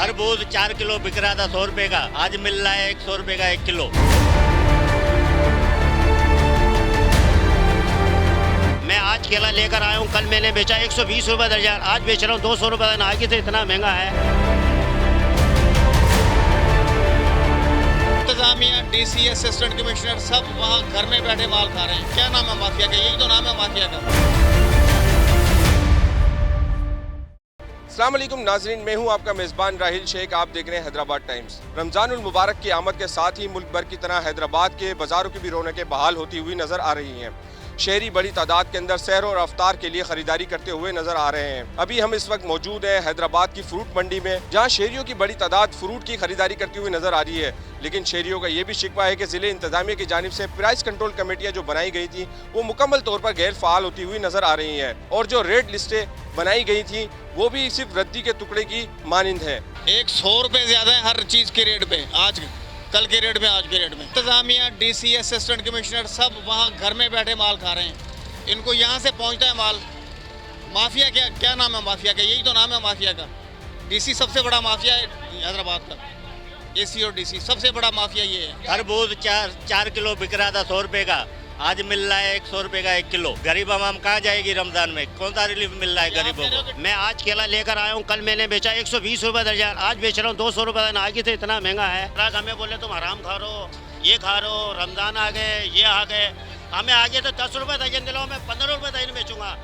तरबूज 4 किलो बिक रहा था 100 रुपए का, आज मिल रहा है 100 रुपए का 1 किलो। मैं आज केला लेकर आया हूँ, कल मैंने बेचा 120 रुपए दर्जन, आज बेच रहा हूँ 200 रुपए। आगे से इतना महंगा है। इंतजामिया, डीसी, असिस्टेंट कमिश्नर सब वहाँ घर में बैठे माल खा रहे हैं। क्या नाम है माफिया का? यही तो नाम है माफिया का। अस्सलाम वालेकुम नाजरीन, मैं हूं आपका मेज़बान राहिल शेख। आप देख रहे हैं हैदराबाद टाइम्स। रमज़ानुल मुबारक की आमद के साथ ही मुल्क भर की तरह हैदराबाद के बाज़ारों की भी रौनकें बहाल होती हुई नज़र आ रही हैं। शहरी बड़ी तादाद के अंदर सैर और अफ्तार के लिए खरीदारी करते हुए नजर आ रहे हैं। अभी हम इस वक्त मौजूद हैं हैदराबाद की फ्रूट मंडी में, जहां शहरियों की बड़ी तादाद फ्रूट की खरीदारी करती हुई नजर आ रही है। लेकिन शहरियों का ये भी शिकवा है कि ज़िले इंतजामिया की जानिब से प्राइस कंट्रोल कमेटियाँ जो बनाई गई थी वो मुकम्मल तौर पर गैर फ़ाल होती हुई नजर आ रही हैं, और जो रेड लिस्टें बनाई गई थी वो भी सिर्फ रद्दी के टुकड़े की मानिंद है। 100 रुपए ज्यादा है हर चीज के रेट पे, आज कल के रेट में, आज के रेट में। इंतजामिया, डीसी, असिस्टेंट कमिश्नर सब वहाँ घर में बैठे माल खा रहे हैं। इनको यहाँ से पहुँचता है माल। माफिया क्या नाम है माफिया का? यही तो नाम है माफिया का। डीसी सबसे बड़ा माफिया है हैदराबाद का। एसी और डीसी सबसे बड़ा माफिया ये है। तरबूज 4 किलो बिक रहा था 100 रुपए का, आज मिल रहा है 100 रुपए का 1 किलो। गरीब आवाम कहाँ जाएगी रमजान में? कौन सा रिलीफ मिल रहा है गरीबों को? मैं आज केला लेकर आया हूँ, कल मैंने बेचा 120 रुपए दर्जन, आज बेच रहा हूँ 200 रुपए। आगे से इतना महंगा है। हमें बोले तुम हराम खा रहो, ये खा रहो, रमजान आ गए, ये आ गए। हमें आगे तो 10 रुपए दर्जन दिलाओ, मैं 15 रुपए दर्जन बेचूंगा।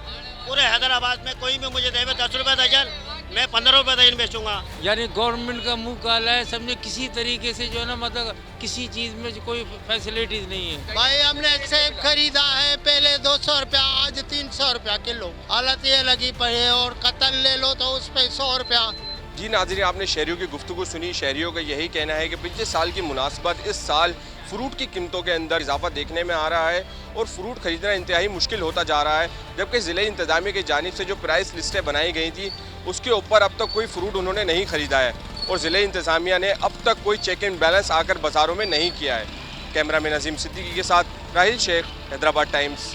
पूरे हैदराबाद में कोई भी मुझे देवे 10 रुपए दर्जन, मैं 15 रुपए दर्जन बेचूंगा। यानी गवर्नमेंट का मुंह काला है, समझे किसी तरीके से जो है ना, मतलब किसी चीज में कोई फैसिलिटीज नहीं है। भाई हमने सेब खरीदा है पहले 200 रुपया, आज 300 रुपया किलो। हालत ये लगी पड़ी है, और कतल ले लो तो उस पे 100 रुपया। जी नाज़रीन, आपने शहरियों की गुफ्तगू सुनी। शहरियों का यही कहना है कि पिछले साल की मुनासबत इस साल फ्रूट की कीमतों के अंदर इजाफा देखने में आ रहा है और फ्रूट खरीदना इंतहाई मुश्किल होता जा रहा है। जबकि ज़िले इंतजामिया की जानिब से जो प्राइस लिस्टें बनाई गई थी उसके ऊपर अब तक कोई फ्रूट उन्होंने नहीं ख़रीदा है, और ज़िले इंतजामिया ने अब तक कोई चेक एंड बैलेंस आकर बाज़ारों में नहीं किया है। कैमरा मैन अजीम सिद्दीकी के साथ राहिल शेख, हैदराबाद टाइम्स।